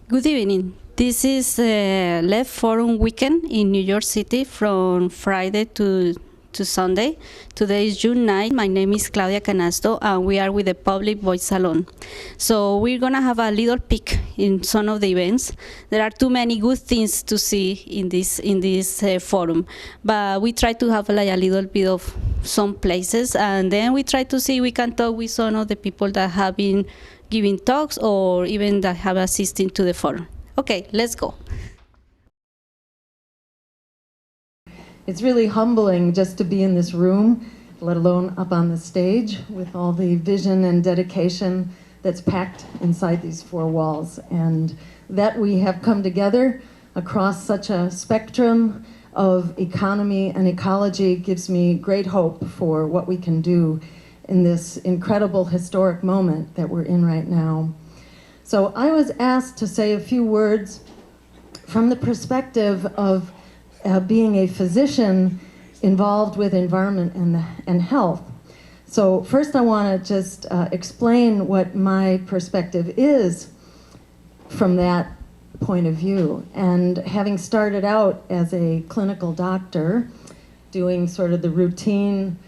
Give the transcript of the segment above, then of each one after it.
Good evening. This is Left Forum Weekend in New York City from Friday to Sunday. Today is June 9. My name is Claudia Canasto, and we are with the Public Voice Salon. So we're going to have a little peek in some of the events. There are too many good things to see in this forum, but we try to have like a little bit of some places, and then we try to see we can talk with some of the people that have been giving talks or even that have assisted to the forum. Okay, let's go. It's really humbling just to be in this room, let alone up on the stage, with all the vision and dedication that's packed inside these four walls. And that we have come together across such a spectrum of economy and ecology gives me great hope for what we can do in this incredible historic moment that we're in right now. So I was asked to say a few words from the perspective of being a physician involved with environment and health. So first I want to just explain what my perspective is from that point of view. And having started out as a clinical doctor, doing sort of the routine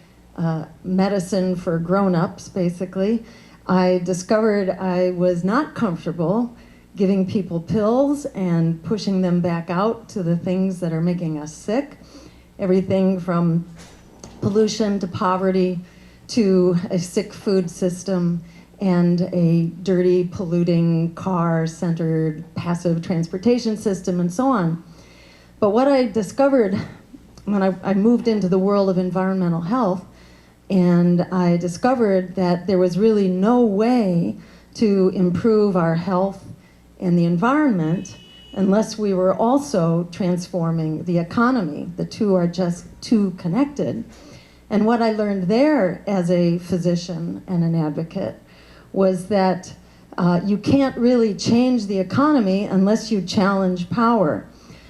medicine for grown-ups, basically, I discovered I was not comfortable giving people pills and pushing them back out to the things that are making us sick. Everything from pollution to poverty to a sick food system and a dirty, polluting, car-centered, passive transportation system and so on. But what I discovered when I moved into the world of environmental health, and I discovered that there was really no way to improve our health and the environment unless we were also transforming the economy. The two are just too connected. And what I learned there as a physician and an advocate was that you can't really change the economy unless you challenge power.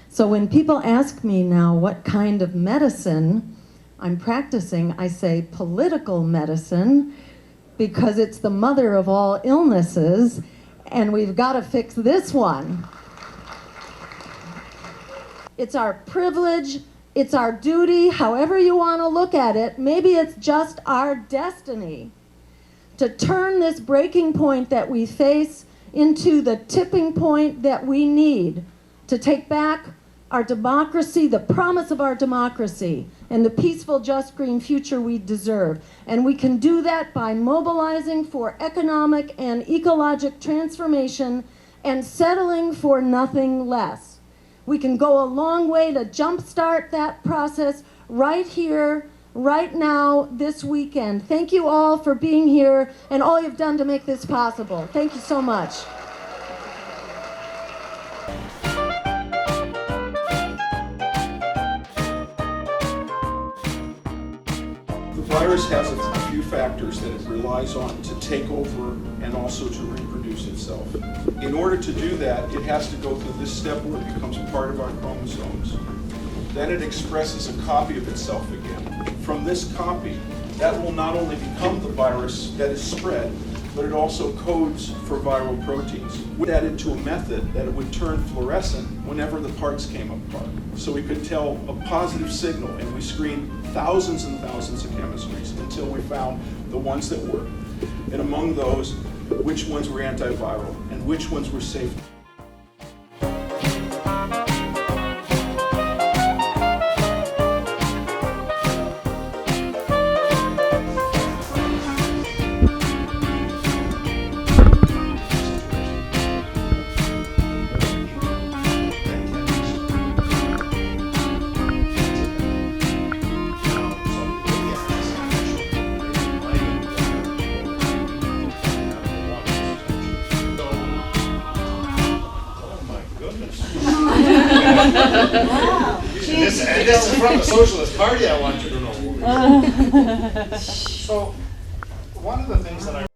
So when people ask me now what kind of medicine I'm practicing, I say political medicine, because it's the mother of all illnesses, and we've got to fix this one. It's our privilege, it's our duty, however you want to look at it. Maybe it's just our destiny to turn this breaking point that we face into the tipping point that we need to take back our democracy, the promise of our democracy, and the peaceful, just, green future we deserve. And we can do that by mobilizing for economic and ecologic transformation and settling for nothing less. We can go a long way to jumpstart that process right here, right now, this weekend. Thank you all for being here and all you've done to make this possible. Thank you so much. The virus has a few factors that it relies on to take over and also to reproduce itself. In order to do that, it has to go through this step where it becomes part of our chromosomes. Then it expresses a copy of itself again. From this copy, that will not only become the virus that is spread, but it also codes for viral proteins. We added to a method that it would turn fluorescent whenever the parts came apart. So we could tell a positive signal, and we screened thousands and thousands of chemistries until we found the ones that worked. And among those, which ones were antiviral and which ones were safe. this is from the Socialist Party, I want you to know. So, one of the things that I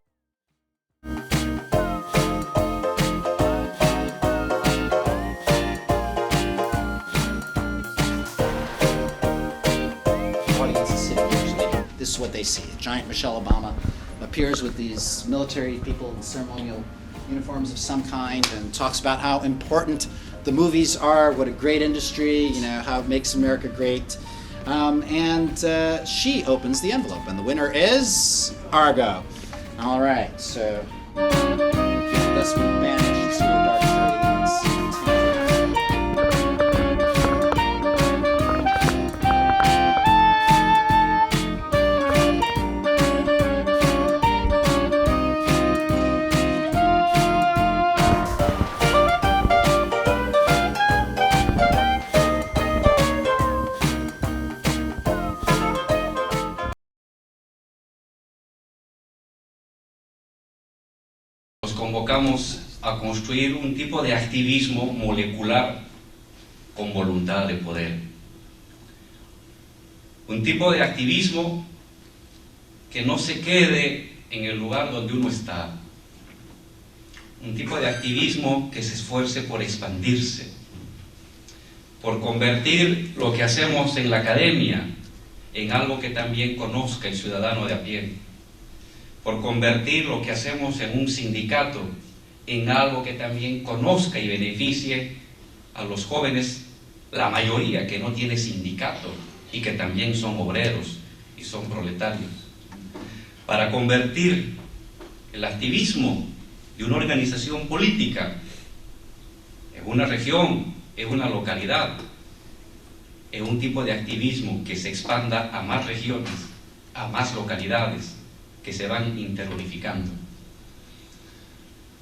audience is sitting usually, this is what they see. A giant Michelle Obama appears with these military people in ceremonial uniforms of some kind and talks about how important the movies are, what a great industry, you know, how it makes America great. And she opens the envelope, and the winner is Argo. All right, so thus we banished to a dark 30s. Nos convocamos a construir un tipo de activismo molecular con voluntad de poder. Un tipo de activismo que no se quede en el lugar donde uno está. Un tipo de activismo que se esfuerce por expandirse, por convertir lo que hacemos en la academia en algo que también conozca el ciudadano de a pie, por convertir lo que hacemos en un sindicato en algo que también conozca y beneficie a los jóvenes, la mayoría que no tiene sindicato y que también son obreros y son proletarios, para convertir el activismo de una organización política en una región, en una localidad, en un tipo de activismo que se expanda a más regiones, a más localidades, que se van interunificando.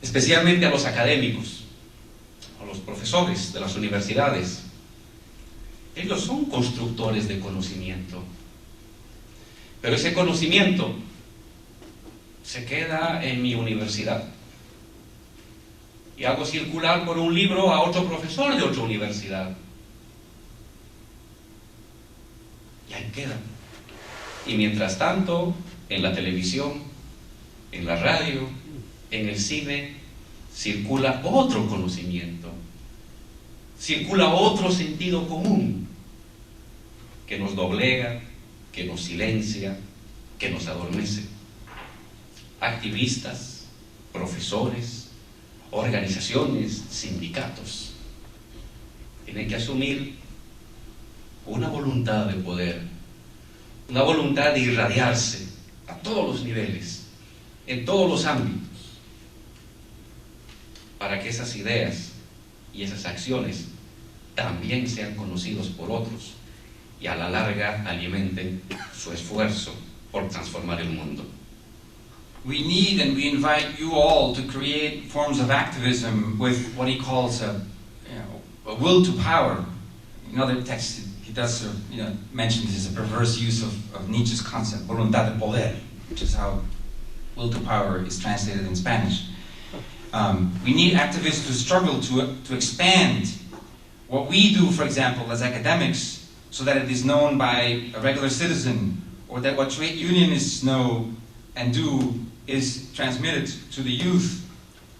Especialmente a los académicos, a los profesores de las universidades. Ellos son constructores de conocimiento, pero ese conocimiento se queda en mi universidad y hago circular por un libro a otro profesor de otra universidad y ahí queda. Y mientras tanto, en la televisión, en la radio, en el cine, circula otro conocimiento, circula otro sentido común que nos doblega, que nos silencia, que nos adormece. Activistas, profesores, organizaciones, sindicatos tienen que asumir una voluntad de poder, una voluntad de irradiarse a todos los niveles, en todos los ámbitos, para que esas ideas y esas acciones también sean conocidos por otros y a la larga alimenten su esfuerzo por transformar el mundo. We need and we invite you all to create forms of activism with what he calls a will to power. In other texts, he does mention this as a perverse use of Nietzsche's concept, voluntad de poder, which is how will to power is translated in Spanish. We need activists to struggle to expand what we do, for example, as academics, so that it is known by a regular citizen, or that what trade unionists know and do is transmitted to the youth,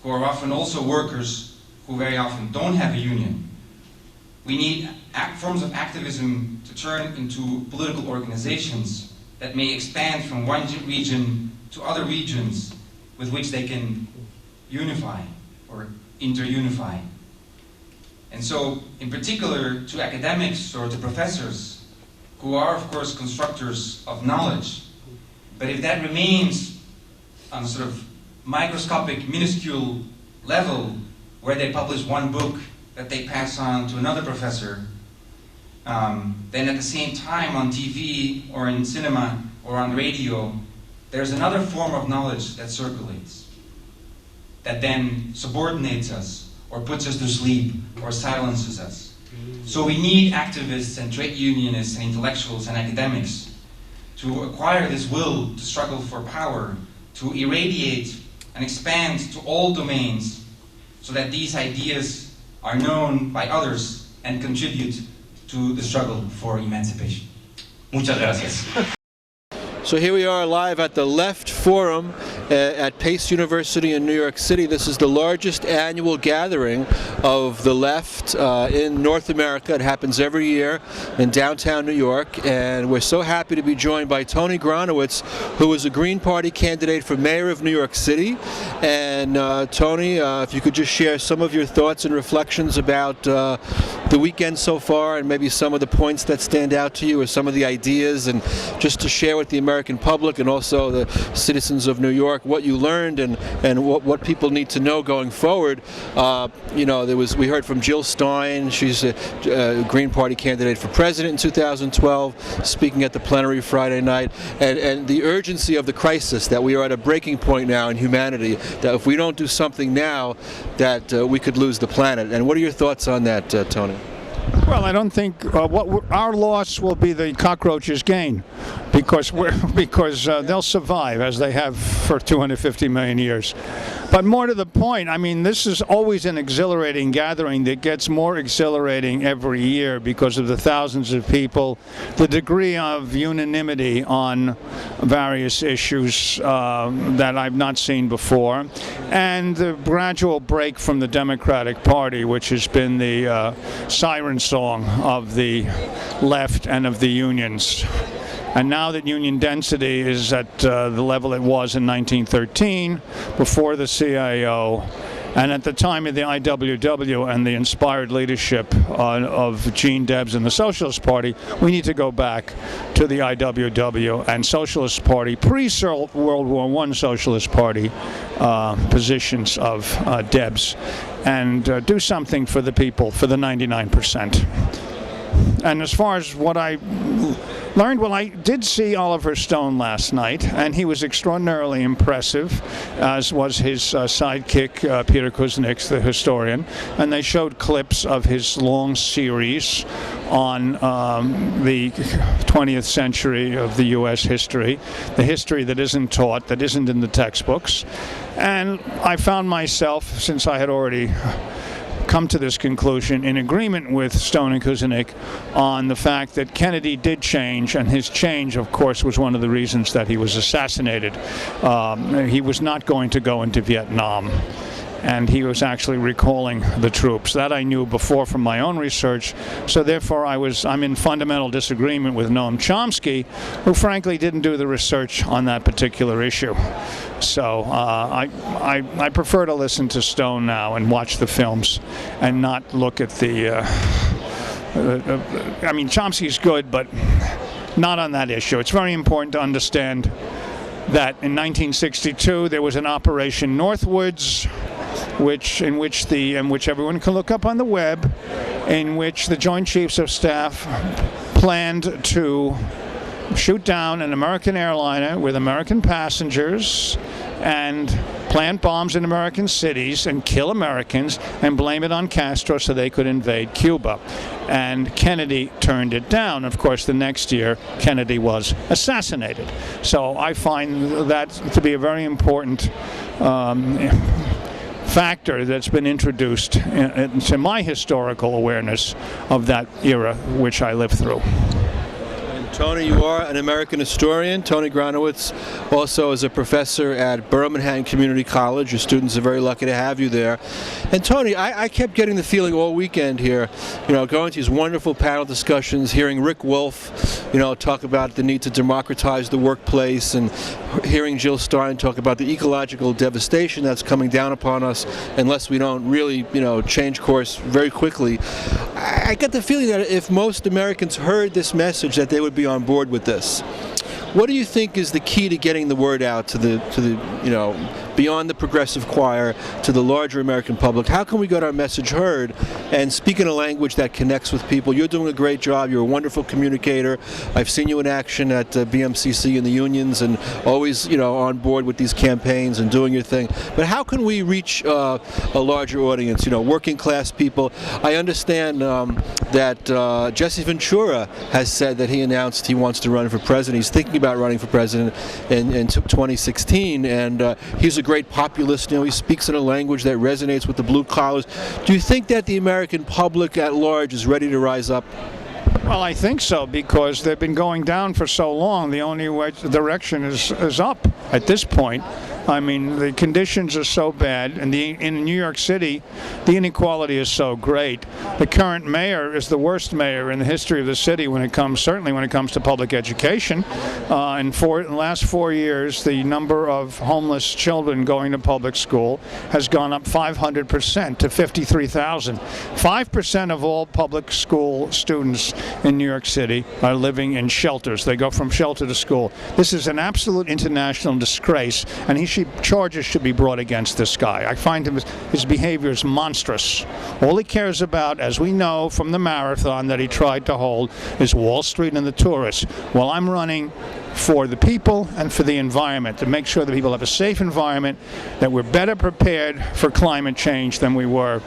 who are often also workers who very often don't have a union. We need forms of activism to turn into political organizations that may expand from one region to other regions with which they can unify or interunify. And so, in particular, to academics or to professors, who are, of course, constructors of knowledge, but if that remains on a sort of microscopic, minuscule level, where they publish one book that they pass on to another professor, then at the same time on TV or in cinema or on radio, there's another form of knowledge that circulates, that then subordinates us, or puts us to sleep, or silences us. So we need activists and trade unionists and intellectuals and academics to acquire this will to struggle for power, to irradiate and expand to all domains, so that these ideas are known by others and contribute to the struggle for emancipation. Muchas gracias. So here we are live at the Left Forum at Pace University in New York City. This is the largest annual gathering of the left in North America. It happens every year in downtown New York, and we're so happy to be joined by Tony Gronowitz, who is a Green Party candidate for mayor of New York City. And Tony, if you could just share some of your thoughts and reflections about the weekend so far, and maybe some of the points that stand out to you, or some of the ideas, and just to share with the American public and also the citizens of New York what you learned and what people need to know going forward. You know, we heard from Jill Stein. She's a Green Party candidate for president in 2012, speaking at the plenary Friday night, and the urgency of the crisis, that we are at a breaking point now in humanity, that if we don't do something now, that we could lose the planet. And what are your thoughts on that, Tony? Well, I don't think our loss will be the cockroaches' gain, because they'll survive as they have for 250 million years. But more to the point, I mean, this is always an exhilarating gathering that gets more exhilarating every year because of the thousands of people, the degree of unanimity on various issues that I've not seen before, and the gradual break from the Democratic Party, which has been the siren song of the left and of the unions. And now that union density is at the level it was in 1913, before the CIO, and at the time of the IWW and the inspired leadership of Gene Debs and the Socialist Party, we need to go back to the IWW and Socialist Party, pre-World War I Socialist Party positions of Debs, and do something for the people, for the 99%. And as far as what I learned, well, I did see Oliver Stone last night, and he was extraordinarily impressive, as was his sidekick, Peter Kuznick, the historian. And they showed clips of his long series on the 20th century of the U.S. history, the history that isn't taught, that isn't in the textbooks. And I found myself, since I had already come to this conclusion, in agreement with Stone and Kuznick on the fact that Kennedy did change, and his change, of course, was one of the reasons that he was assassinated. He was not going to go into Vietnam, and he was actually recalling the troops. That I knew before from my own research, so therefore I'm in fundamental disagreement with Noam Chomsky, who frankly didn't do the research on that particular issue. So I prefer to listen to Stone now and watch the films and not look at the I mean, Chomsky's good, but not on that issue. It's very important to understand that in 1962 there was an Operation Northwoods, in which everyone can look up on the web, in which the Joint Chiefs of Staff planned to shoot down an American airliner with American passengers and plant bombs in American cities and kill Americans and blame it on Castro so they could invade Cuba. And Kennedy turned it down. Of course, the next year, Kennedy was assassinated. So I find that to be a very important factor that's been introduced into my historical awareness of that era which I lived through. Tony, you are an American historian. Tony Gronowitz also is a professor at Birmingham Community College. Your students are very lucky to have you there. And Tony, I kept getting the feeling all weekend here, you know, going to these wonderful panel discussions, hearing Rick Wolff, you know, talk about the need to democratize the workplace, and hearing Jill Stein talk about the ecological devastation that's coming down upon us unless we don't really, you know, change course very quickly. I get the feeling that if most Americans heard this message, that they would be on board with this. What do you think is the key to getting the word out to the you know, beyond the progressive choir, to the larger American public? How can we get our message heard and speak in a language that connects with people? You're doing a great job. You're a wonderful communicator. I've seen you in action at BMCC and the unions, and always, you know, on board with these campaigns and doing your thing. But how can we reach a larger audience? You know, working class people. I understand that Jesse Ventura has said that he announced he wants to run for president. He's thinking about running for president in 2016, and he's a great populist. You know, he speaks in a language that resonates with the blue collars. Do you think that the American public at large is ready to rise up? Well, I think so, because they've been going down for so long. The only direction is up at this point. I mean, the conditions are so bad, and in New York City, the inequality is so great. The current mayor is the worst mayor in the history of the city certainly when it comes to public education. In the last 4 years, the number of homeless children going to public school has gone up 500% to 53,000. 5% of all public school students in New York City are living in shelters. They go from shelter to school. This is an absolute international disgrace, and charges should be brought against this guy. I find his behavior is monstrous. All he cares about, as we know from the marathon that he tried to hold, is Wall Street and the tourists. Well, I'm running for the people and for the environment, to make sure that people have a safe environment, that we're better prepared for climate change than we were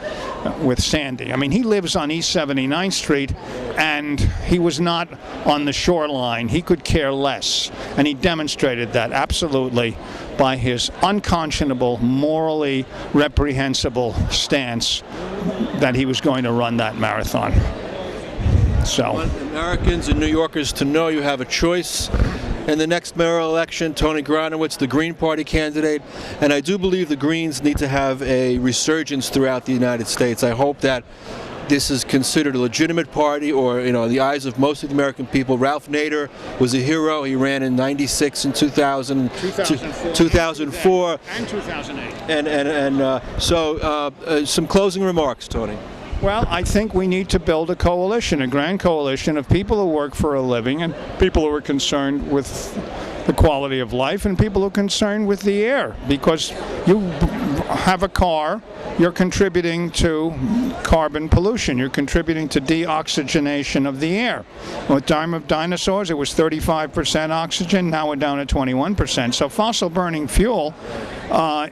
with Sandy. I mean, he lives on East 79th Street, and he was not on the shoreline. He could care less, and he demonstrated that absolutely by his unconscionable, morally reprehensible stance that he was going to run that marathon. So, I want Americans and New Yorkers to know you have a choice in the next mayoral election. Tony Gronowitz, the Green Party candidate, and I do believe the Greens need to have a resurgence throughout the United States. I hope that this is considered a legitimate party, or, in the eyes of most of the American people. Ralph Nader was a hero. He ran in '96 and 2000, 2004, and 2008. And some closing remarks, Tony. Well, I think we need to build a coalition, a grand coalition of people who work for a living, and people who are concerned with the quality of life, and people who are concerned with the air. Because you have a car, you're contributing to carbon pollution. You're contributing to deoxygenation of the air. With the time of dinosaurs, it was 35% oxygen. Now we're down at 21%. So fossil burning fuel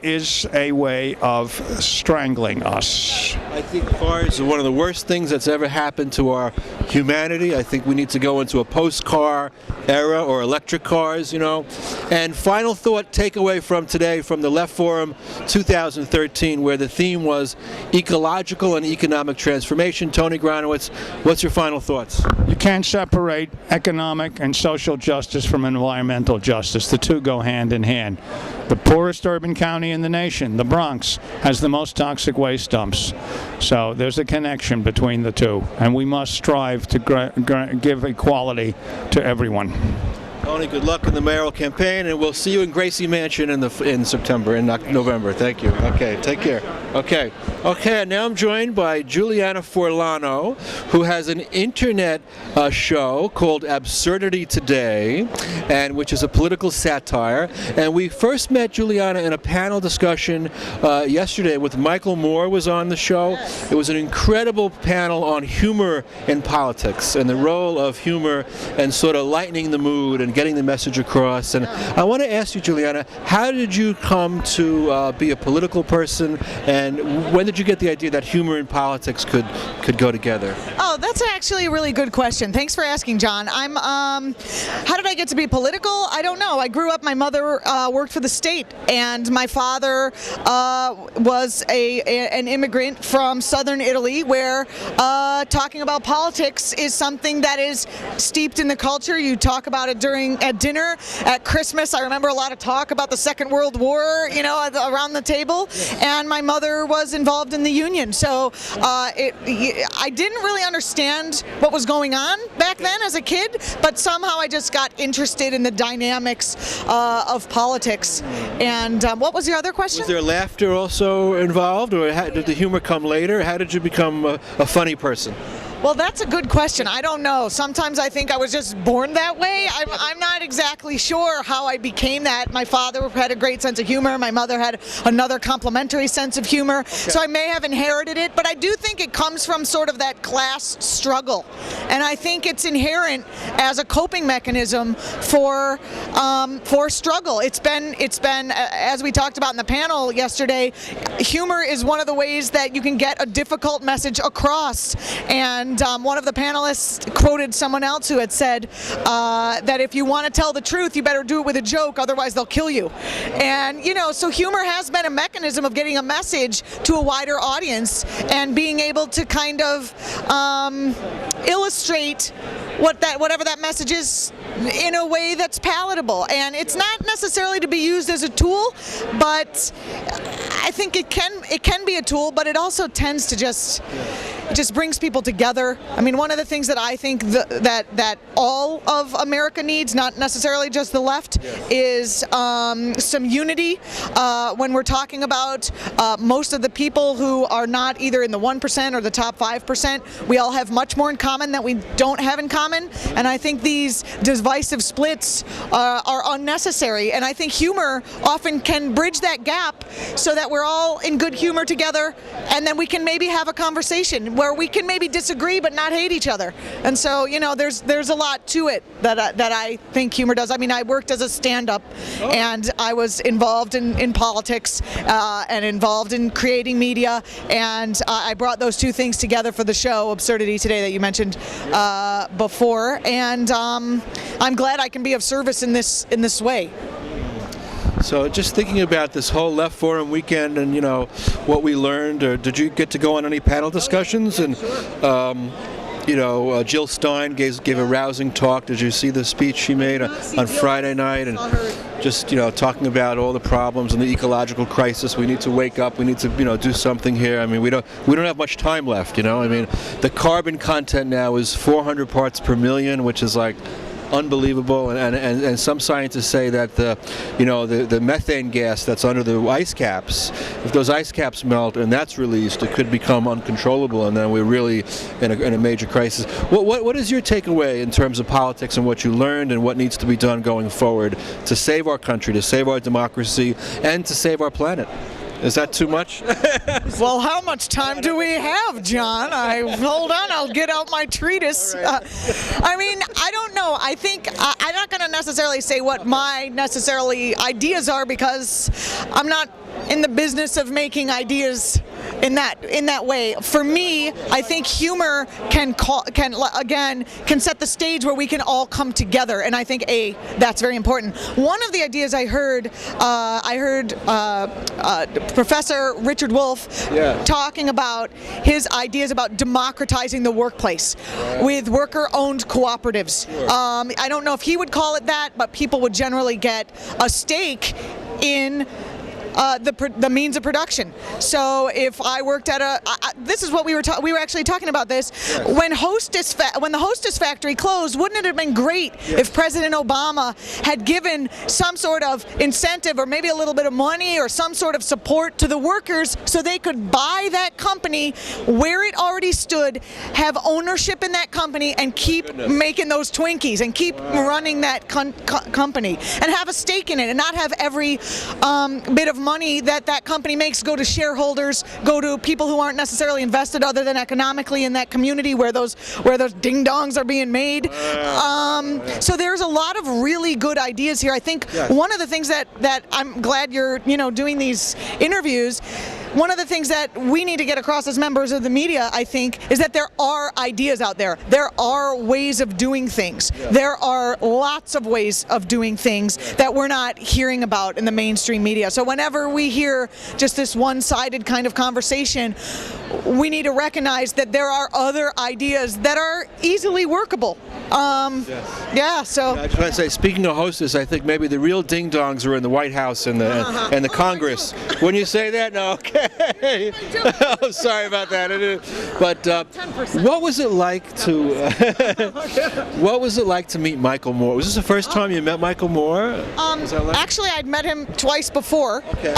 is a way of strangling us. I think cars are one of the worst things that's ever happened to our humanity. I think we need to go into a post-car era, or electric cars, And final thought, takeaway from today, from the Left Forum 2013, where the theme was ecological and economic transformation. Tony Gronowitz, what's your final thoughts? You can't separate economic and social justice from environmental justice. The two go hand in hand. The poorest urban county in the nation, the Bronx, has the most toxic waste dumps. So there's a connection between the two, and we must strive to give equality to everyone. Tony, good luck in the mayoral campaign, and we'll see you in Gracie Mansion in September and November. Thank you. Okay, take care. Okay, now I'm joined by Juliana Forlano, who has an internet show called Absurdity Today, and which is a political satire. And we first met Juliana in a panel discussion yesterday with Michael Moore was on the show. It was an incredible panel on humor in politics and the role of humor and sort of lightening the mood and getting the message across. And I want to ask you, Juliana, how did you come to be a political person, and when did you get the idea that humor and politics could go together? Oh, that's actually a really good question. Thanks for asking, John. How did I get to be political? I don't know. I grew up, my mother worked for the state, and my father was an immigrant from southern Italy, where talking about politics is something that is steeped in the culture. You talk about it at dinner, at Christmas. I remember a lot of talk about the Second World War, around the table. And my mother was involved in the union. So I didn't really understand what was going on back then as a kid, but somehow I just got interested in the dynamics of politics. And what was your other question? Was there laughter also involved, or did the humor come later? How did you become a funny person? Well, that's a good question. I don't know. Sometimes I think I was just born that way. I'm not exactly sure how I became that. My father had a great sense of humor. My mother had another complementary sense of humor. So I may have inherited it, but I do think it comes from sort of that class struggle. And I think it's inherent as a coping mechanism for struggle. It's been as we talked about in the panel yesterday, humor is one of the ways that you can get a difficult message across. And one of the panelists quoted someone else who had said that if you want to tell the truth, you better do it with a joke, otherwise they'll kill you. And, so humor has been a mechanism of getting a message to a wider audience and being able to kind of illustrate whatever that message is in a way that's palatable. And it's not necessarily to be used as a tool, but I think it can be a tool, but it also tends to just brings people together. I mean, one of the things that I think that all of America needs, not necessarily just the left, is some unity when we're talking about most of the people who are not either in the 1% or the top 5%. We all have much more in common that we don't have in common, and I think these divisive splits are unnecessary, and I think humor often can bridge that gap so that we're all in good humor together, and then we can maybe have a conversation where we can maybe disagree but not hate each other. And so, you know, there's a lot to it that I think humor does. I mean, I worked as a stand-up, and I was involved in politics and involved in creating media, and I brought those two things together for the show Absurdity Today that you mentioned before, and I'm glad I can be of service in this way. So just thinking about this whole Left Forum weekend and, you know, what we learned, or did you get to go on any panel discussions? And, you know, Jill Stein gave a rousing talk. Did you see the speech she made on Friday night? And just, you know, talking about all the problems and the ecological crisis. We need to wake up. We need to, you know, do something here. I mean, we don't have much time left, you know. I mean, the carbon content now is 400 parts per million, which is like unbelievable, and some scientists say that the methane gas that's under the ice caps, if those ice caps melt and that's released, it could become uncontrollable, and then we're really in a major crisis. What is your takeaway in terms of politics and what you learned and what needs to be done going forward to save our country, to save our democracy, and to save our planet? Is that too much? Well, how much time do we have, John? Hold on, I'll get out my treatise. I mean, I don't know. I think I'm not going to necessarily say what my necessarily ideas are, because I'm not in the business of making ideas in that way. For me, I think humor can set the stage where we can all come together, and I think that's very important. One of the ideas I heard Professor Richard Wolff talking about his ideas about democratizing the workplace with worker-owned cooperatives. I don't know if he would call it that, but people would generally get a stake in the means of production. So if I worked at this is what we were actually talking about this. Yes. When the Hostess factory closed, wouldn't it have been great if President Obama had given some sort of incentive or maybe a little bit of money or some sort of support to the workers so they could buy that company where it already stood, have ownership in that company, and keep making those Twinkies and keep running that company and have a stake in it, and not have every bit of money that company makes go to shareholders, go to people who aren't necessarily invested other than economically in that community where those ding-dongs are being made. So there's a lot of really good ideas here. I think one of the things that I'm glad you're doing these interviews, one of the things that we need to get across as members of the media, I think, is that there are ideas out there. There are ways of doing things. There are lots of ways of doing things that we're not hearing about in the mainstream media. So whenever we hear just this one-sided kind of conversation, we need to recognize that there are other ideas that are easily workable. Yeah, so I just want to say, speaking of Hostess, I think maybe the real ding-dongs are in the White House and the Congress. Wouldn't you say that? No, okay. Oh, sorry about that. But what was it like to meet Michael Moore? Was this the first time you met Michael Moore? Actually, I'd met him twice before. Okay.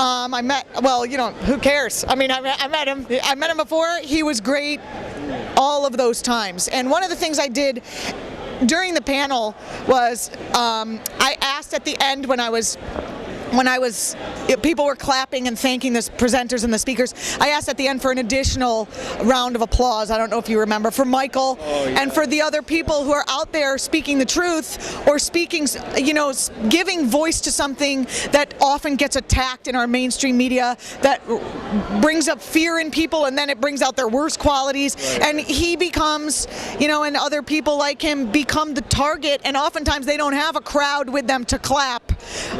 Who cares? I mean, I met him. I met him before. He was great all of those times. And one of the things I did during the panel was I asked at the end when people were clapping and thanking the presenters and the speakers, I asked at the end for an additional round of applause. I don't know if you remember, for Michael and for the other people who are out there speaking the truth or speaking, giving voice to something that often gets attacked in our mainstream media, that brings up fear in people, and then it brings out their worst qualities. And he becomes, and other people like him become the target, and oftentimes they don't have a crowd with them to clap.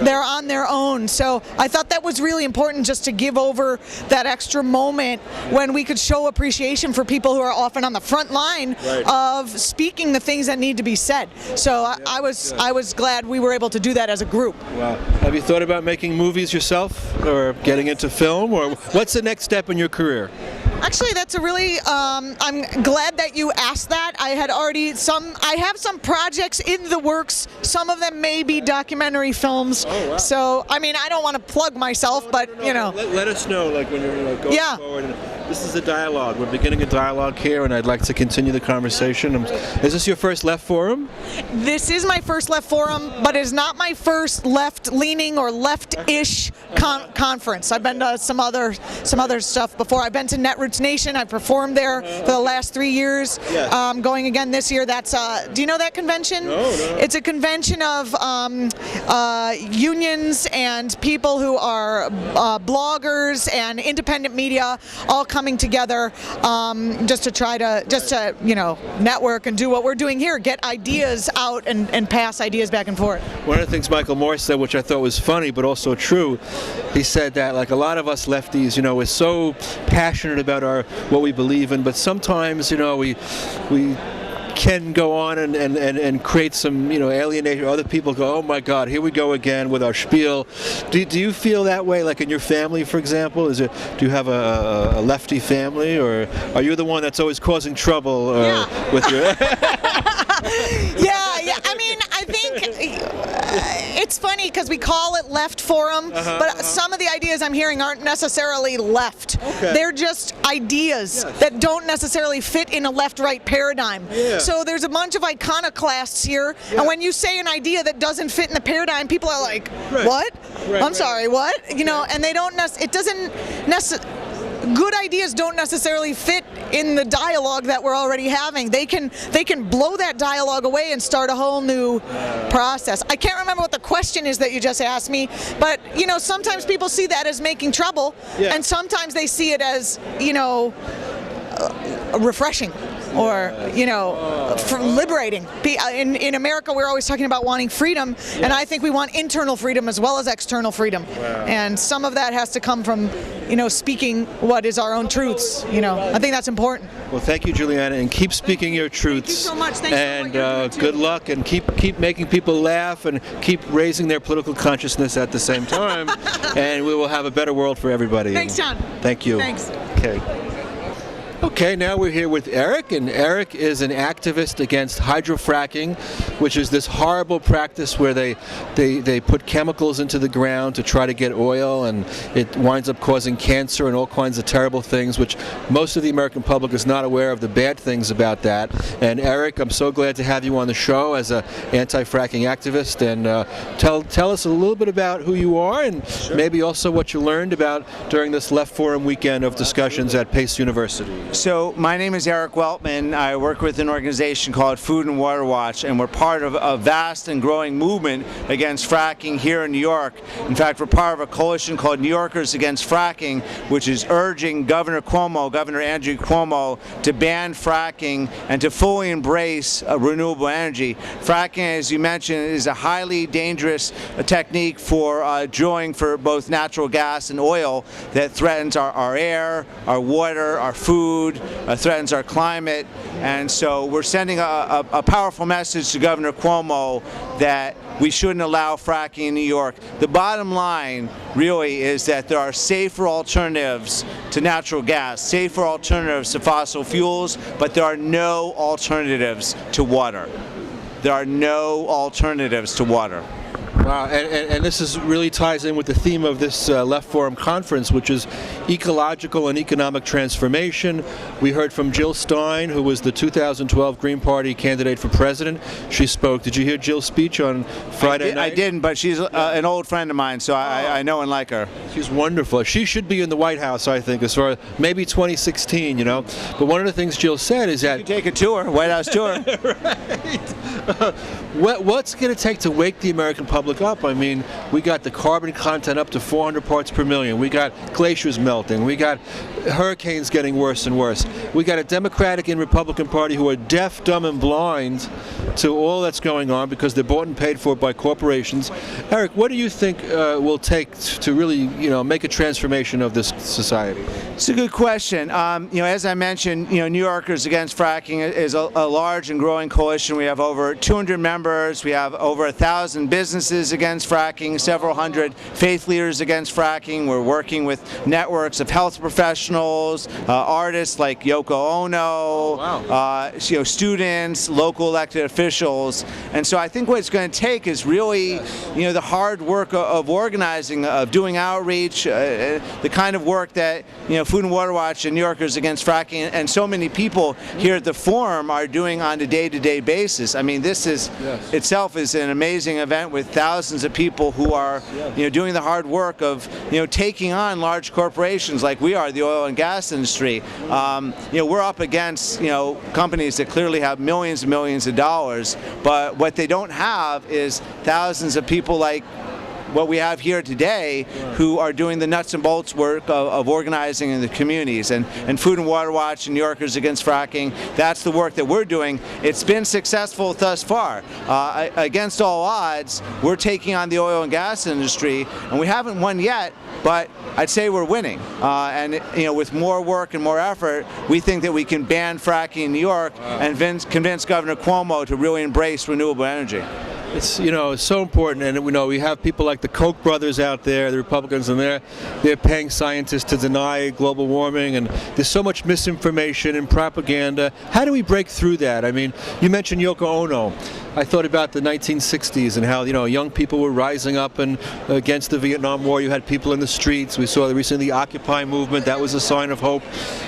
They're on their own. own. So I thought that was really important, just to give over that extra moment when we could show appreciation for people who are often on the front line of speaking the things that need to be said. So I was glad we were able to do that as a group. Wow. Have you thought about making movies yourself, or getting into film, or what's the next step in your career? Actually, that's a really, I'm glad that you asked that. I have some projects in the works. Some of them may be documentary films. Oh, wow. So, I mean, I don't want to plug myself, but, you know. Let us know, like, when you're going forward. This is a dialogue. We're beginning a dialogue here, and I'd like to continue the conversation. Is this your first Left Forum? This is my first Left Forum, but it's not my first left-leaning or left-ish conference. I've been to some other stuff before. I've been to Netroots Nation. I've performed there for the last 3 years. Yes. Going again this year. That's do you know that convention? No. It's a convention of unions and people who are bloggers and independent media all coming together just to you know, network and do what we're doing here, get ideas out and pass ideas back and forth. One of the things Michael Moore said, which I thought was funny but also true, he said that, like, a lot of us lefties, you know, we're so passionate about what we believe in, but sometimes, you know, we can go on and create some, you know, alienation. Other people go, oh my God, here we go again with our spiel. Do you feel that way, like in your family, for example? Do you have a lefty family, or are you the one that's always causing trouble with your? Yeah. I mean, I think it's funny because we call it Left Forum, but some of the ideas I'm hearing aren't necessarily left. Okay. They're just ideas that don't necessarily fit in a left-right paradigm. Yeah. So there's a bunch of iconoclasts here, and when you say an idea that doesn't fit in the paradigm, people are like, what? I'm sorry, what? You know, and they don't good ideas don't necessarily fit in the dialogue that we're already having. They can blow that dialogue away and start a whole new process. I can't remember what the question is that you just asked me, but, you know, sometimes people see that as making trouble, and sometimes they see it as, you know, refreshing. Or, you know, liberating. In America, we're always talking about wanting freedom, and I think we want internal freedom as well as external freedom. And some of that has to come from, you know, speaking what is our own truths. You know, I think that's important. Well, thank you, Juliana, and keep speaking your truths. Thank you so much. Thanks and for what you're doing, too. Good luck, and keep making people laugh, and keep raising their political consciousness at the same time. And we will have a better world for everybody. Thanks, John. Thank you. Thanks. Okay, now we're here with Eric, and Eric is an activist against hydrofracking, which is this horrible practice where they put chemicals into the ground to try to get oil, and it winds up causing cancer and all kinds of terrible things, which most of the American public is not aware of the bad things about that. And Eric, I'm so glad to have you on the show as an anti-fracking activist, and tell us a little bit about who you are, and maybe also what you learned about during this Left Forum weekend of discussions at Pace University. So my name is Eric Weltman. I work with an organization called Food and Water Watch, and we're part of a vast and growing movement against fracking here in New York. In fact, we're part of a coalition called New Yorkers Against Fracking, which is urging Governor Andrew Cuomo, to ban fracking and to fully embrace renewable energy. Fracking, as you mentioned, is a highly dangerous technique for drilling for both natural gas and oil that threatens our air, our water, our food, threatens our climate, and so we're sending a powerful message to Governor Cuomo that we shouldn't allow fracking in New York. The bottom line really is that there are safer alternatives to natural gas, safer alternatives to fossil fuels, but there are no alternatives to water. There are no alternatives to water. Wow, and this really ties in with the theme of this Left Forum conference, which is ecological and economic transformation. We heard from Jill Stein, who was the 2012 Green Party candidate for president. She spoke. Did you hear Jill's speech on Friday night? I didn't, but she's an old friend of mine, so I know and like her. She's wonderful. She should be in the White House, I think, as far as maybe 2016, you know. But one of the things Jill said is that... You could take a tour, White House tour. Right. What's going to take to wake the American public Republic up. I mean, we got the carbon content up to 400 parts per million. We got glaciers melting. We got hurricanes getting worse and worse. We got a Democratic and Republican Party who are deaf, dumb, and blind to all that's going on because they're bought and paid for by corporations. Eric, what do you think will take to really, make a transformation of this society? It's a good question. As I mentioned, New Yorkers Against Fracking is a large and growing coalition. We have over 200 members. We have over 1,000 businesses against fracking, several hundred faith leaders against fracking. We're working with networks of health professionals, artists like Yoko Ono, students, local elected officials. And so I think what it's going to take is really, the hard work of organizing, of doing outreach, the kind of work that, Food and Water Watch and New Yorkers Against Fracking and so many people here at the forum are doing on a day-to-day basis. I mean, this is itself is an amazing event with thousands of people who are, doing the hard work of, taking on large corporations like we are, the oil and gas industry. We're up against, companies that clearly have millions and millions of dollars, but what they don't have is thousands of people like what we have here today who are doing the nuts and bolts work of organizing in the communities. And Food and Water Watch and New Yorkers Against Fracking, that's the work that we're doing. It's been successful thus far. Against all odds, we're taking on the oil and gas industry, and we haven't won yet, but I'd say we're winning. With more work and more effort, we think that we can ban fracking in New York and convince Governor Cuomo to really embrace renewable energy. It's it's so important, and we have people like the Koch brothers out there, the Republicans, and they're paying scientists to deny global warming, and there's so much misinformation and propaganda. How do we break through that? I mean, you mentioned Yoko Ono. I thought about the 1960s and how young people were rising up and against the Vietnam War. You had people in the streets. We saw recently the Occupy movement. That was a sign of hope.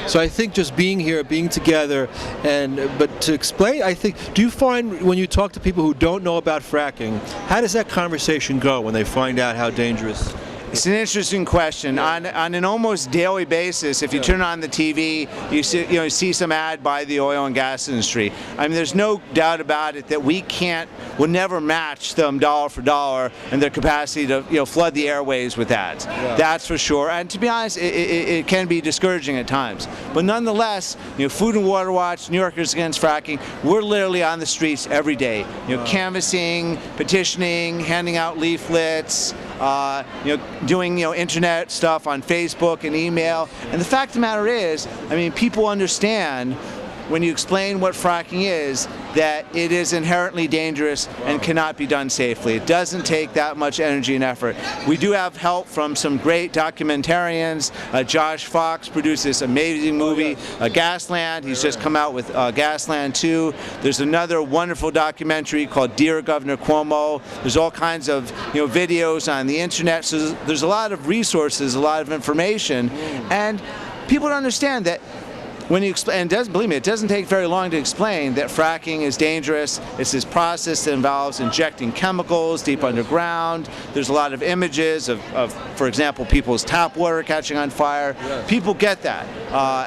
So I think just being here, being together, but to explain, I think, do you find when you talk to people who don't know about fracking, how does that conversation go when they find out how dangerous? It's an interesting question. On an almost daily basis, if you turn on the TV, you see some ad by the oil and gas industry. I mean, there's no doubt about it that we'll never match them dollar for dollar in their capacity to flood the airwaves with ads. That's for sure. And to be honest, it can be discouraging at times. But nonetheless, Food and Water Watch, New Yorkers Against Fracking, we're literally on the streets every day. Canvassing, petitioning, handing out leaflets. Doing internet stuff on Facebook and email. And the fact of the matter is, I mean, people understand when you explain what fracking is, that it is inherently dangerous and cannot be done safely. It doesn't take that much energy and effort. We do have help from some great documentarians. Josh Fox produced this amazing movie, Gasland. He's just come out with Gasland 2. There's another wonderful documentary called Dear Governor Cuomo. There's all kinds of videos on the internet. So there's a lot of resources, a lot of information, and people don't understand that. When you explain, and believe me, it doesn't take very long to explain that fracking is dangerous. It's this process that involves injecting chemicals deep underground. There's a lot of images of for example, people's tap water catching on fire. People get that.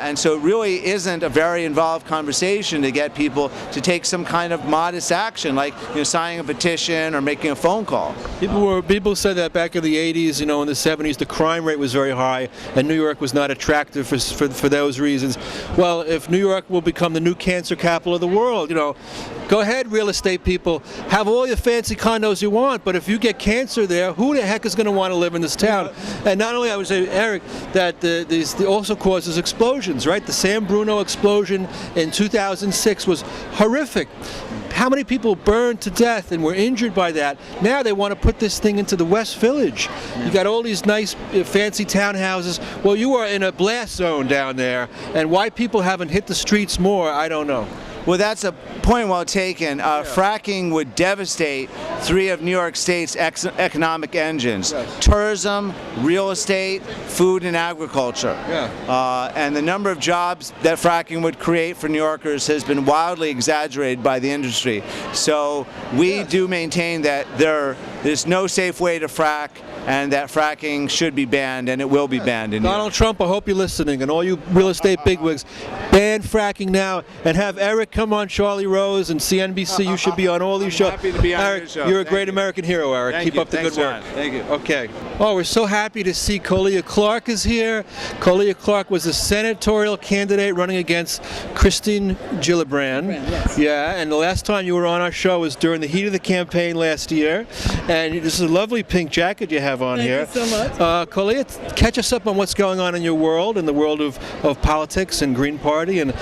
And so it really isn't a very involved conversation to get people to take some kind of modest action, like signing a petition or making a phone call. People said that back in the 80s, in the 70s, the crime rate was very high, and New York was not attractive for those reasons. Well, if New York will become the new cancer capital of the world, go ahead, real estate people, have all your fancy condos you want, but if you get cancer there, who the heck is going to want to live in this town? And not only, I would say, Eric, that this also causes explosions, right? The San Bruno explosion in 2006 was horrific. How many people burned to death and were injured by that? Now they want to put this thing into the West Village. You got all these nice fancy townhouses. Well, you are in a blast zone down there, and why people haven't hit the streets more, I don't know. Well, that's a point well taken. Fracking would devastate 3 of New York State's economic engines: tourism, real estate, food, and agriculture. And the number of jobs that fracking would create for New Yorkers has been wildly exaggerated by the industry. So we do maintain that there there's no safe way to frack, and that fracking should be banned, and it will be banned in New York. Donald Trump, I hope you're listening, and all you real estate bigwigs, ban fracking now, and have Eric come on Charlie Rose and CNBC. You should be on all these shows. Happy to be on Eric, your show. you're a Thank great you. American hero, Eric. Thank Keep you. up the Thanks, good work. John. Thank you. Okay. Oh, we're so happy to see Claudia Clark is here. Claudia Clark was a senatorial candidate running against Christine Gillibrand. Yes. Yeah, and the last time you were on our show was during the heat of the campaign last year. And this is a lovely pink jacket you have on here. Thank you so much. Claudia, catch us up on what's going on in your world, in the world of politics and Green Party. And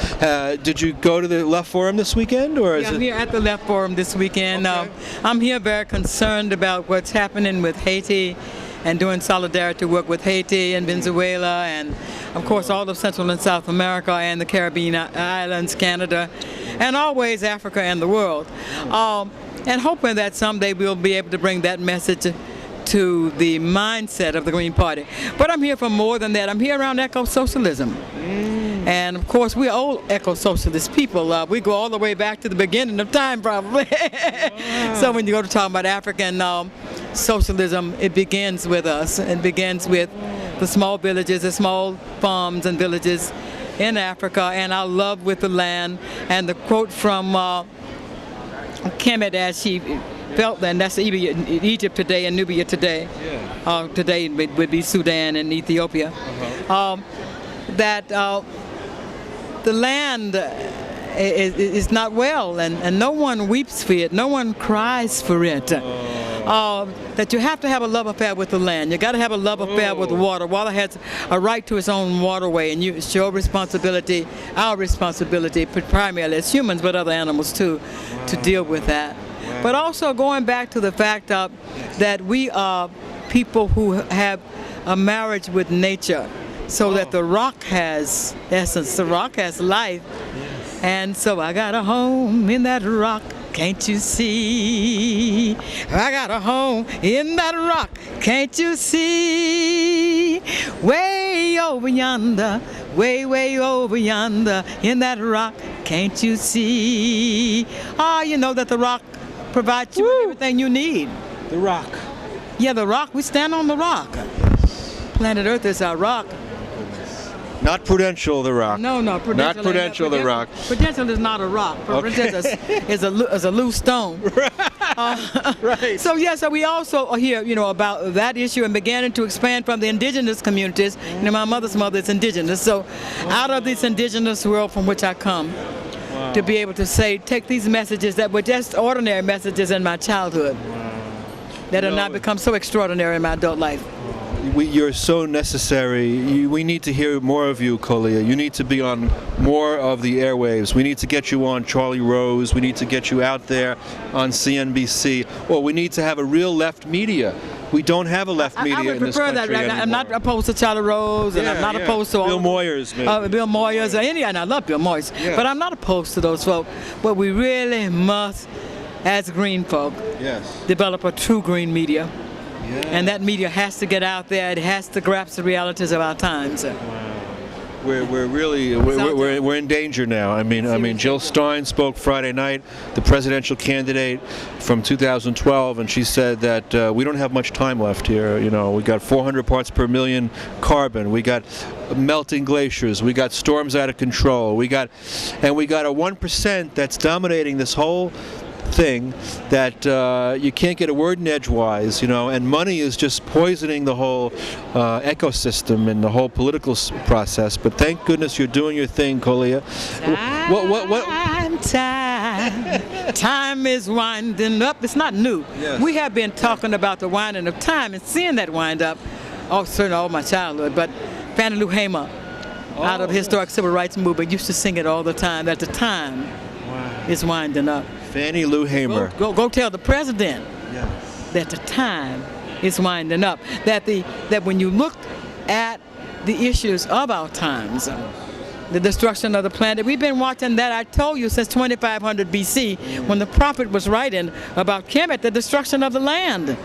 did you go to the Left Forum this weekend, or is Yeah, I'm it? here at the Left Forum this weekend. Okay. I'm here very concerned about what's happening with Haiti and doing solidarity work with Haiti and Venezuela and, of course, all of Central and South America and the Caribbean islands, Canada, and always Africa and the world. And hoping that someday we'll be able to bring that message to the mindset of the Green Party. But I'm here for more than that. I'm here around eco-socialism. And of course, we're old eco-socialist people. We go all the way back to the beginning of time, probably. So when you go to talk about African socialism, it begins with us. It begins with the small villages, the small farms and villages in Africa, and our love with the land. And the quote from Kemet as she felt that, and that's Egypt today and Nubia today. Yeah. Today would be Sudan and Ethiopia. That the land is not well, and no one weeps for it, no one cries for it. That you have to have a love affair with the land. You got to have a love affair with water. Water has a right to its own waterway, and it's your responsibility, our responsibility, primarily as humans, but other animals too, to deal with that. But also going back to the fact that we are people who have a marriage with nature, so that the rock has essence, the rock has life. And so I got a home in that rock, can't you see? I got a home in that rock, can't you see? Way over yonder, way over yonder, in that rock, can't you see? You know that the rock provides you with everything you need. The rock. Yeah, the rock, we stand on the rock. Planet Earth is our rock. Not Prudential, the rock. No, Prudential. Not Prudential, the rock. Prudential is not a rock. Prudential is a loose stone. Right. So so we also are here, about that issue and beginning to expand from the indigenous communities. My mother's mother is indigenous, so out of this indigenous world from which I come, to be able to say, take these messages that were just ordinary messages in my childhood, that have not become so extraordinary in my adult life. You're so necessary. We need to hear more of you, Claudia. You need to be on more of the airwaves. We need to get you on Charlie Rose. We need to get you out there on CNBC. Or we need to have a real left media. We don't have a left media I would in this prefer country that. anymore. I'm not opposed to Charlie Rose, and I'm not opposed to Bill Moyers, maybe. Bill Moyers, or any, and I love Bill Moyers. Yeah. But I'm not opposed to those folks. But we really must, as green folk, develop a true green media. Yeah. And that media has to get out there. It has to grasp the realities of our times. We're really we're in danger now. I mean, Jill Stein spoke Friday night, the presidential candidate from 2012, and she said that we don't have much time left here. We got 400 parts per million carbon. We got melting glaciers. We got storms out of control. We got a 1% that's dominating this whole thing, that you can't get a word in edgewise, and money is just poisoning the whole ecosystem and the whole political process. But thank goodness you're doing your thing, Claudia. Time is winding up. It's not new. Yes. We have been talking about the winding of time and seeing that wind up, certainly all my childhood. But Fannie Lou Hamer, out of the historic civil rights movement, used to sing it all the time, that the time is winding up. Fannie Lou Hamer. Go tell the president that the time is winding up. That when you look at the issues of our times, the destruction of the planet, we've been watching that, I told you, since 2500 BC, when the prophet was writing about Kemet, the destruction of the land.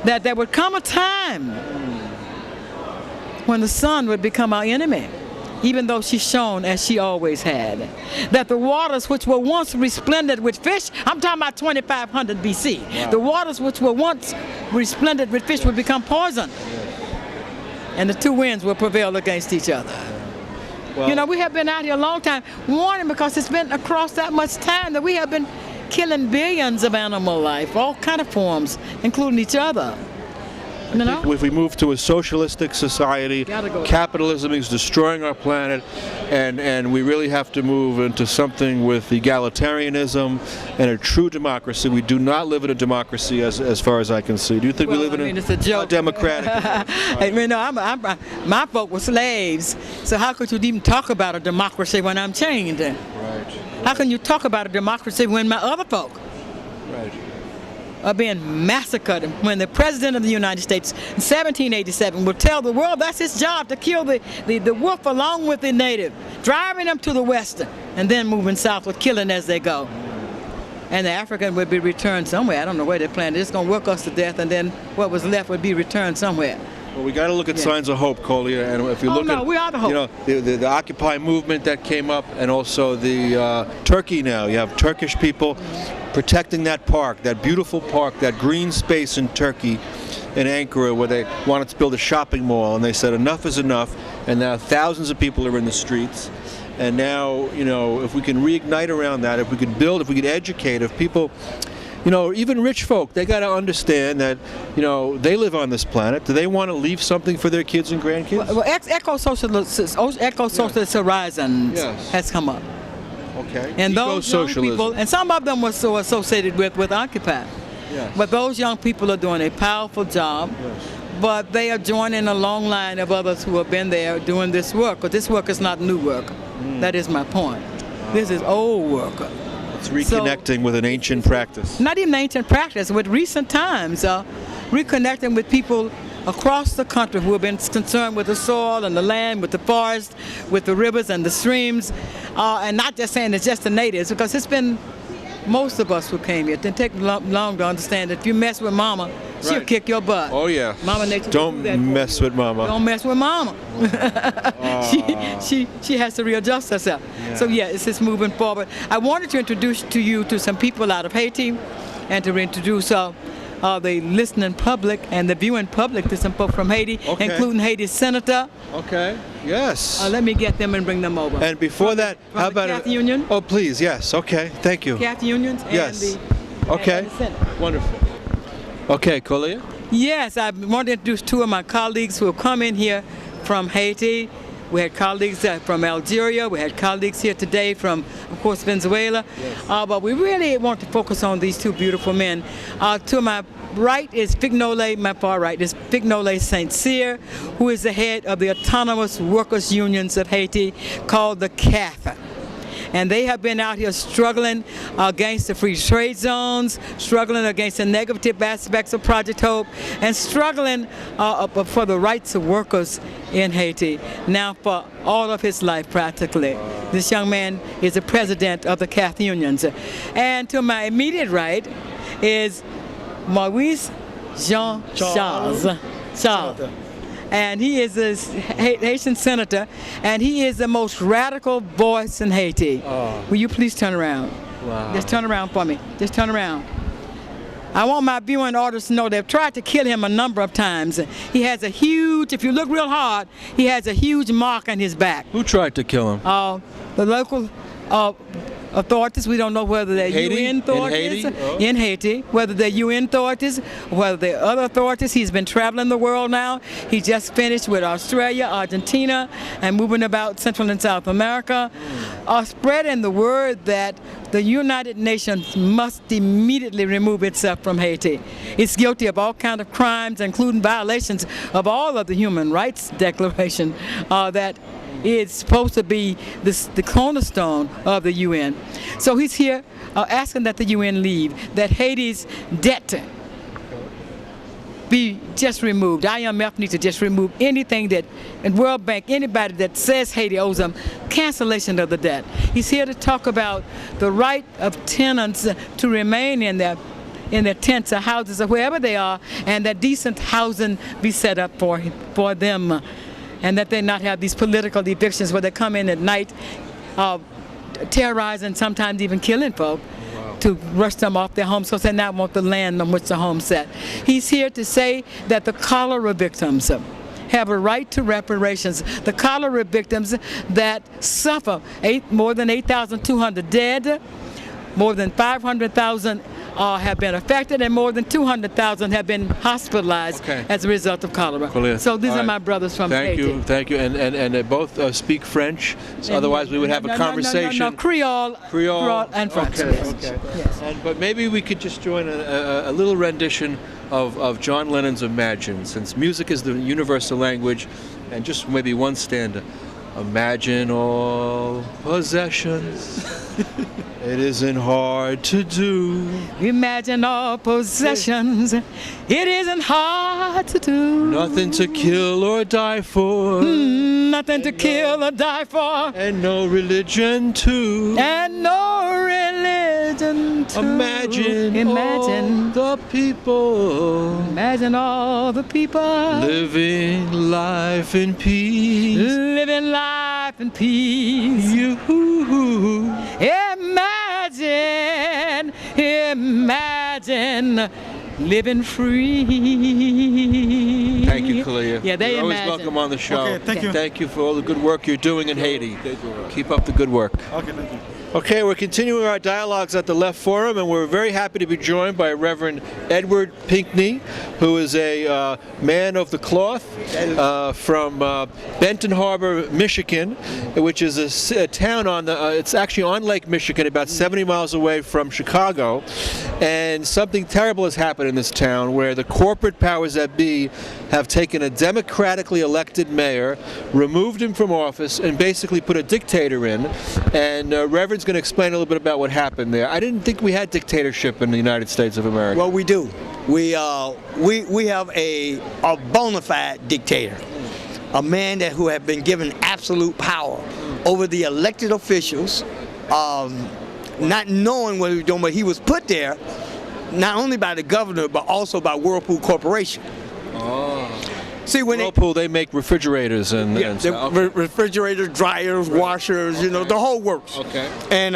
That there would come a time when the sun would become our enemy. even though she shone as she always had. That the waters which were once resplendent with fish, I'm talking about 2500 BC, wow. The waters which were once resplendent with fish would become poison. And the two winds will prevail against each other. Well, you know, we have been out here a long time warning, because it's been across that much time that we have been killing billions of animal life, all kind of forms, including each other. You know? If we move to a socialistic society, capitalism is destroying our planet, and we really have to move into something with egalitarianism and a true democracy. We do not live in a democracy as far as I can see. Do you think we live in a democratic? I mean, no, my folk were slaves, so how could you even talk about a democracy when I'm chained? Right. How can you talk about a democracy when my other folk are being massacred? When the President of the United States in 1787 would tell the world that's his job, to kill the wolf along with the native, driving them to the west and then moving southward, killing as they go. And the African would be returned somewhere. I don't know where they planned it. It's going to work us to death, and then what was left would be returned somewhere. Well, we got to look at signs of hope, Claudia, and if you look at, we are the hope. You know, the Occupy movement that came up, and also the Turkey now. You have Turkish people protecting that park, that beautiful park, that green space in Turkey, in Ankara, where they wanted to build a shopping mall, and they said enough is enough, and now thousands of people are in the streets. And now, you know, if we can reignite around that, if we could build, if we could educate, if people, you know, even rich folk, they got to understand that, you know, they live on this planet. Do they want to leave something for their kids and grandkids? Well, eco-socialist horizons has come up. Okay. And those young people, and some of them were so associated with Occupy. Yes. But those young people are doing a powerful job. Yes. But they are joining a long line of others who have been there doing this work. But this work is not new work. That is my point. This is old work. It's reconnecting with an ancient practice. Not even ancient practice, with recent times, reconnecting with people across the country who have been concerned with the soil and the land, with the forest, with the rivers and the streams, and not just saying it's just the natives, because it's been most of us who came here. It didn't take long to understand that if you mess with mama, she'll kick your butt. Oh yeah. Mama Nature. Don't mess with mama. Don't mess with mama. She has to readjust herself. Yeah. So yeah, it's just moving forward. I wanted to introduce to you to some people out of Haiti, and to introduce the listening public and the viewing public to some folk from Haiti, including Haiti's senator. Okay. Yes. Let me get them and bring them over. And before that, how about Cath Union? Oh, please. Yes. Okay. Thank you. Cath Unions. Yes. And okay. And the Senate. Wonderful. Okay, Claudia. Yes, I want to introduce two of my colleagues who have come in here from Haiti. We had colleagues from Algeria. We had colleagues here today from, of course, Venezuela. Yes. But we really want to focus on these two beautiful men. To my right is Fignole, my far right is Fignole St-Cyr, who is the head of the Autonomous Workers Unions of Haiti, called the CAF. And they have been out here struggling against the free trade zones, struggling against the negative aspects of Project Hope, and struggling for the rights of workers in Haiti, now for all of his life practically. This young man is the president of the Cath Unions. And to my immediate right is Maurice Jean Charles. And he is a Haitian senator, and he is the most radical voice in Haiti. Oh. Will you please turn around? Wow. Just turn around for me. Just turn around. I want my viewing audience to know they've tried to kill him a number of times. He has a huge, if you look real hard, he has a huge mark on his back. Who tried to kill him? The local authorities. We don't know whether they're UN authorities in Haiti, whether they're UN authorities, whether they're other authorities. He's been traveling the world now. He just finished with Australia, Argentina, and moving about Central and South America, spreading the word that the United Nations must immediately remove itself from Haiti. It's guilty of all kinds of crimes, including violations of all of the Human Rights Declaration that is supposed to be the cornerstone of the UN. So he's here asking that the UN leave, that Haiti's debt be just removed. IMF needs to just remove anything that, and World Bank, anybody that says Haiti owes them, cancellation of the debt. He's here to talk about the right of tenants to remain in their tents or houses or wherever they are, and that decent housing be set up for them. and that they not have these political evictions where they come in at night, terrorizing, sometimes even killing folk. To rush them off their homes because they not want the land on which the home set. He's here to say that the cholera victims have a right to reparations. The cholera victims that suffer, more than 8,200 dead, more than 500,000 have been affected, and more than 200,000 have been hospitalized as a result of cholera. Brilliant. So these All are right. my brothers from Haiti. Thank you, and they both speak French. So otherwise, we would have a conversation. No, Creole and French. Okay. Yes. But maybe we could just join a little rendition of John Lennon's Imagine, since music is the universal language, and just maybe one stanza. Imagine all possessions. It isn't hard to do. Imagine all possessions. It isn't hard to do. Nothing to kill or die for. Nothing to kill or die for. And no religion too. And no religion too. Imagine all the people. Imagine all the people. Living life in peace. Living life in peace. Imagine living free. Thank you, Claudia. Yeah, they You're always imagine. welcome on the show. Okay, thank you. Thank you for all the good work you're doing in Haiti. Keep up the good work. Okay, thank you. Okay, we're continuing our dialogues at the Left Forum, and we're very happy to be joined by Reverend Edward Pinckney, who is a man of the cloth from Benton Harbor, Michigan, which is a town on the, it's actually on Lake Michigan, about 70 miles away from Chicago. And something terrible has happened in this town where the corporate powers that be have taken a democratically elected mayor, removed him from office, and basically put a dictator in. And Reverend's going to explain a little bit about what happened there. I didn't think we had dictatorship in the United States of America. Well, we do. We have a bona fide dictator, a man who have been given absolute power over the elected officials, not knowing what he was doing, but he was put there not only by the governor but also by Whirlpool Corporation. See, when Whirlpool, they make refrigerators and stuff. Refrigerators, dryers, washers, you know, the whole works. Okay. And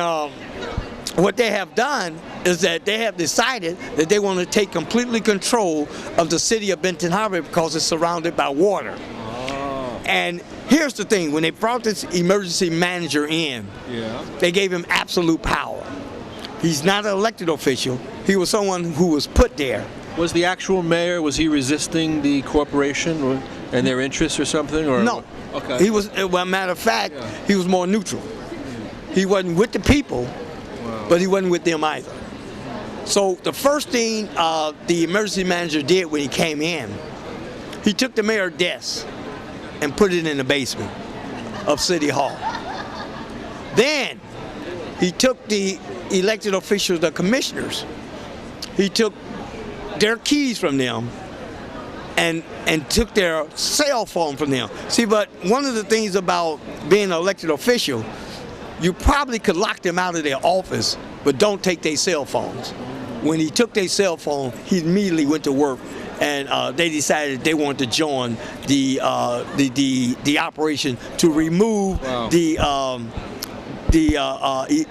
what they have done is that they have decided that they want to take completely control of the city of Benton Harbor because it's surrounded by water. And here's the thing, when they brought this emergency manager in, they gave him absolute power. He's not an elected official. He was someone who was put there. Was the actual mayor, was he resisting the corporation and their interests or something? Or No. Okay. He was, well, matter of fact, he was more neutral. He wasn't with the people, but he wasn't with them either. So the first thing the emergency manager did when he came in, he took the mayor's desk and put it in the basement of City Hall. Then he took the elected officials, the commissioners, he took their keys from them and took their cell phone from them. See, but one of the things about being an elected official, you probably could lock them out of their office, but don't take their cell phones. When he took their cell phone, he immediately went to work, and they decided they wanted to join the operation to remove the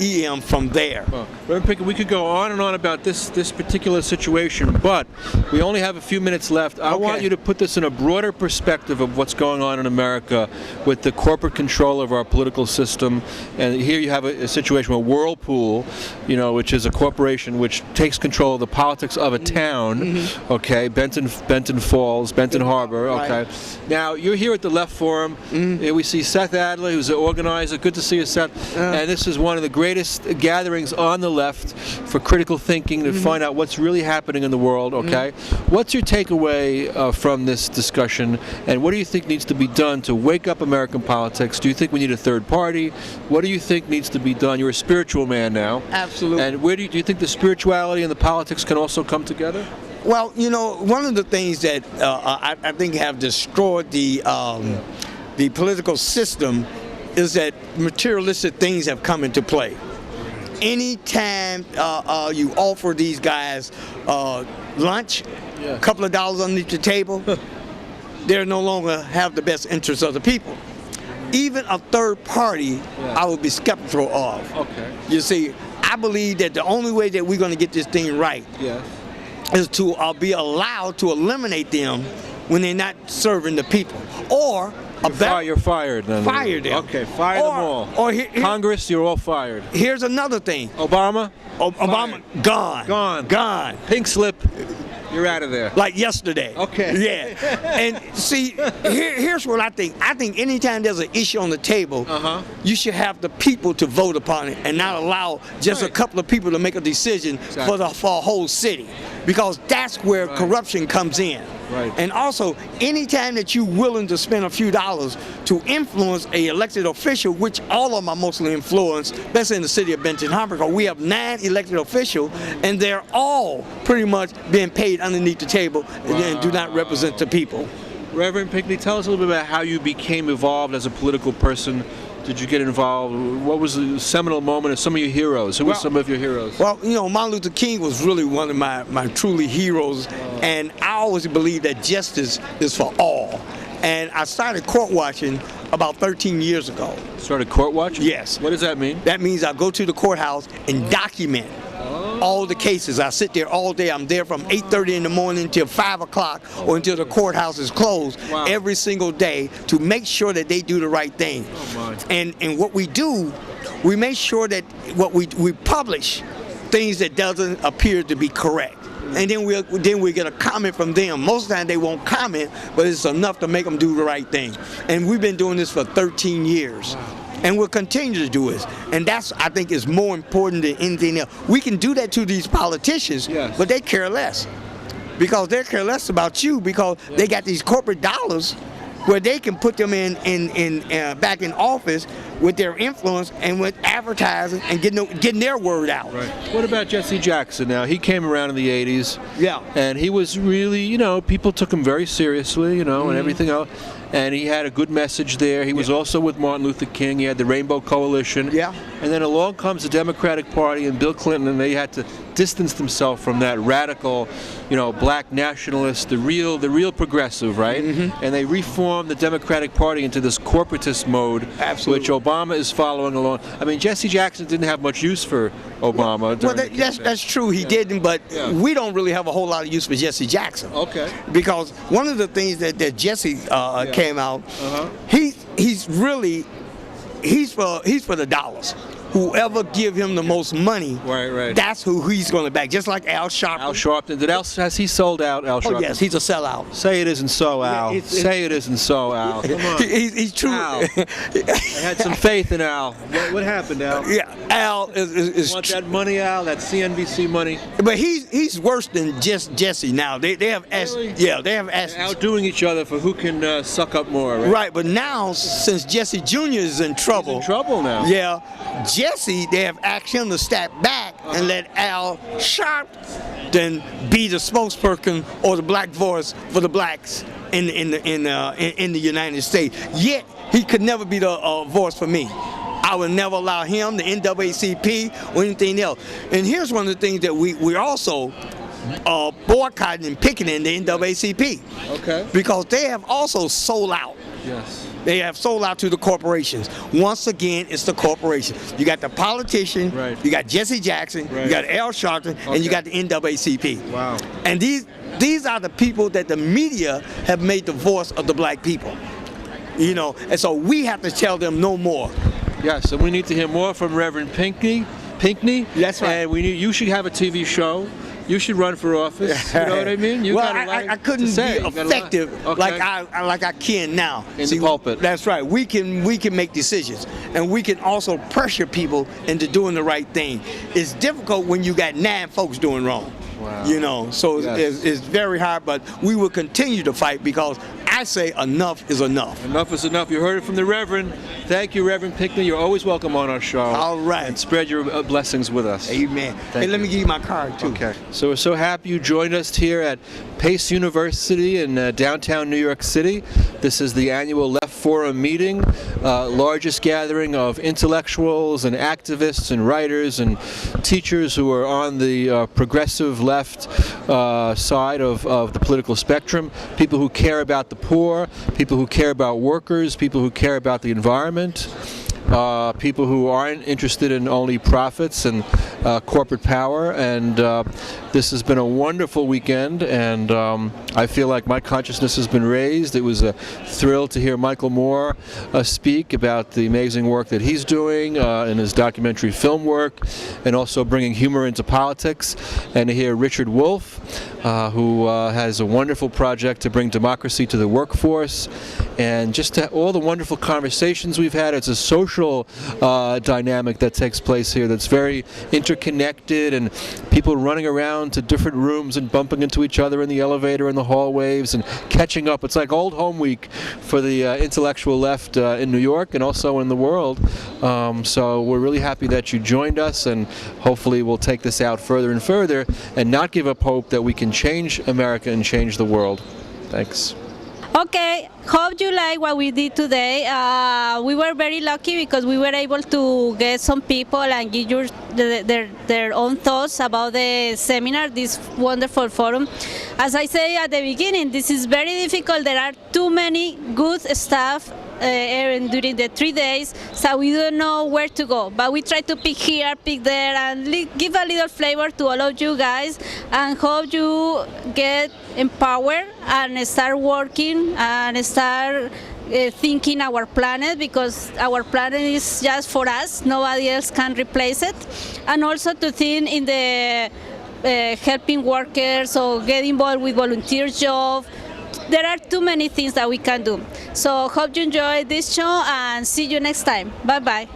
EM from there. Well, Reverend Pickett, we could go on and on about this particular situation, but we only have a few minutes left. I want you to put this in a broader perspective of what's going on in America with the corporate control of our political system. And here you have a situation where Whirlpool, you know, which is a corporation which takes control of the politics of a town, okay, Benton Falls, Benton Harbor, okay. Now, you're here at the Left Forum. Here we see Seth Adler, who's an organizer. Good to see you, Seth. And this is one of the greatest gatherings on the left for critical thinking to find out what's really happening in the world, okay? What's your takeaway from this discussion, and what do you think needs to be done to wake up American politics? Do you think we need a third party? What do you think needs to be done? You're a spiritual man now. Absolutely. And where do you think the spirituality and the politics can also come together? Well, you know, one of the things that I think have destroyed the political system is that materialistic things have come into play. Anytime you offer these guys lunch, a couple of dollars underneath the table, they no longer have the best interests of the people. Even a third party, I would be skeptical of. Okay. You see, I believe that the only way that we're going to get this thing right is to be allowed to eliminate them when they're not serving the people. Or you're fired then. Fire them. Okay, fire them all. Or Congress, you're all fired. Here's another thing. Obama? Obama, gone. Gone. Gone. Pink slip. You're out of there. Like yesterday. Okay. Yeah. And see, here's what I think. I think anytime there's an issue on the table, you should have the people to vote upon it and not allow just a couple of people to make a decision for a whole city. Because that's where corruption comes in. Right. And also, anytime that you're willing to spend a few dollars to influence a elected official, which all of them are mostly influenced, especially in the city of Benton Harbor, because we have 9 elected officials, and they're all pretty much being paid underneath the table and do not represent the people. Reverend Pinckney, tell us a little bit about how you became involved as a political person. Did you get involved? What was the seminal moment of some of your heroes? Who were some of your heroes? Well, you know, Martin Luther King was really one of my truly heroes, and I always believe that justice is for all. And I started court watching about 13 years ago. Started court watching? Yes. What does that mean? That means I go to the courthouse and document all the cases. I sit there all day. I'm there from 8:30 in the morning till 5 o'clock or until the courthouse is closed every single day to make sure that they do the right thing. And what we do, we make sure that we publish things that doesn't appear to be correct. And then we get a comment from them. Most of the time they won't comment, but it's enough to make them do the right thing. And we've been doing this for 13 years. And we'll continue to do it. And that's, I think, is more important than anything else. We can do that to these politicians, but they care less. Because they care less about you because they got these corporate dollars where they can put them back in office with their influence and with advertising and getting their word out. Right. What about Jesse Jackson now? He came around in the 80s. Yeah. And he was really, you know, people took him very seriously, you know, and everything else. And he had a good message there. He was also with Martin Luther King. He had the Rainbow Coalition. Yeah. And then along comes the Democratic Party and Bill Clinton, and they had to distance themselves from that radical, you know, black nationalist, the real progressive, right? And they reformed the Democratic Party into this corporatist mode, which Obama is following along. I mean, Jesse Jackson didn't have much use for Obama. Well, that's true. He didn't, but we don't really have a whole lot of use for Jesse Jackson. Okay. Because one of the things that Jesse came out, he's for the dollars. Whoever give him the most money, that's who he's going to back. Just like Al Sharpton. Al Sharpton. Has he sold out, Al Sharpton? Oh, yes, he's a sellout. Say it isn't so, Al. Say it isn't so, Al. Come on. He's true. Al. I had some faith in Al. What happened, Al? Yeah, Al is want that money, Al? That CNBC money? But he's worse than just Jesse now. They have they have outdoing each other for who can suck up more, right? Right, but now since Jesse Jr. is in trouble. He's in trouble now. Yeah. Jesse, they have asked him to step back and let Al Sharpton be the spokesperson or the black voice for the blacks in the United States. Yet he could never be the voice for me. I would never allow him, the NAACP, or anything else. And here's one of the things that we also boycotting and picketing the NAACP. Okay. Because they have also sold out. Yes. They have sold out to the corporations. Once again, it's the corporation. You got the politician, you got Jesse Jackson, you got Al Sharpton, and you got the NAACP. Wow. And these are the people that the media have made the voice of the black people. You know, and so we have to tell them no more. Yes, and we need to hear more from Reverend Pinckney. That's right. And you should have a TV show. You should run for office. You know what I mean? You well, I couldn't be effective like I can now. In the pulpit. That's right. We can make decisions, and we can also pressure people into doing the right thing. It's difficult when you got 9 folks doing wrong. Wow. You know, so it's very hard, but we will continue to fight because I say enough is enough. Enough is enough. You heard it from the Reverend. Thank you, Reverend Pinckney. You're always welcome on our show. All right. And spread your blessings with us. Amen. Hey, let me give you my card, too. Okay. So we're so happy you joined us here at Pace University in downtown New York City. This is the annual Left Forum meeting, largest gathering of intellectuals and activists and writers and teachers who are on the progressive left side of the political spectrum, people who care about the poor, people who care about workers, people who care about the environment. People who aren't interested in only profits and corporate power, and this has been a wonderful weekend, and I feel like my consciousness has been raised. It was a thrill to hear Michael Moore speak about the amazing work that he's doing in his documentary film work, and also bringing humor into politics, and to hear Richard Wolff, who has a wonderful project to bring democracy to the workforce, and just all the wonderful conversations we've had. It's a social dynamic that takes place here that's very interconnected, and people running around to different rooms and bumping into each other in the elevator and the hallways and catching up. It's like old home week for the intellectual left in New York and also in the world. So we're really happy that you joined us, and hopefully we'll take this out further and further and not give up hope that we can change America and change the world. Thanks. Okay, hope you like what we did today. We were very lucky because we were able to get some people and give their own thoughts about the seminar, this wonderful forum. As I say at the beginning, this is very difficult. There are too many good staff during the 3 days, so we don't know where to go. But we try to pick here, pick there, and give a little flavor to all of you guys, and hope you get empowered and start working and start thinking our planet, because our planet is just for us. Nobody else can replace it. And also to think in the helping workers or get involved with volunteer jobs. There are too many things that we can do. So hope you enjoy this show and see you next time. Bye-bye.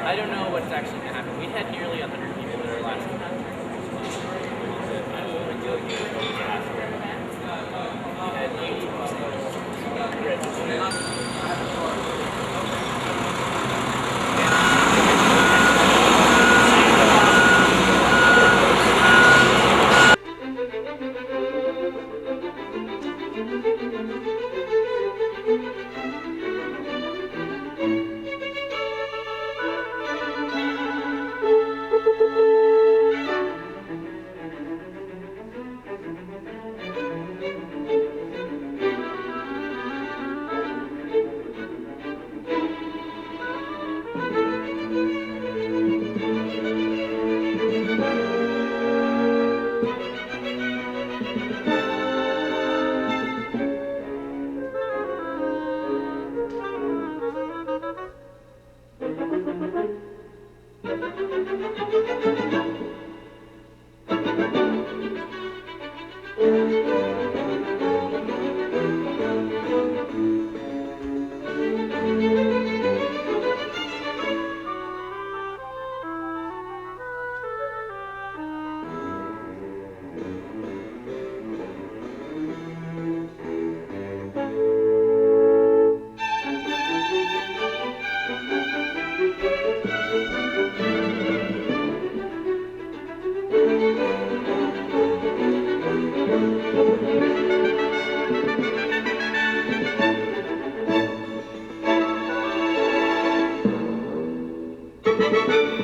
I don't know what's actually going to happen. We had nearly 100 people at our last convention. Thank you.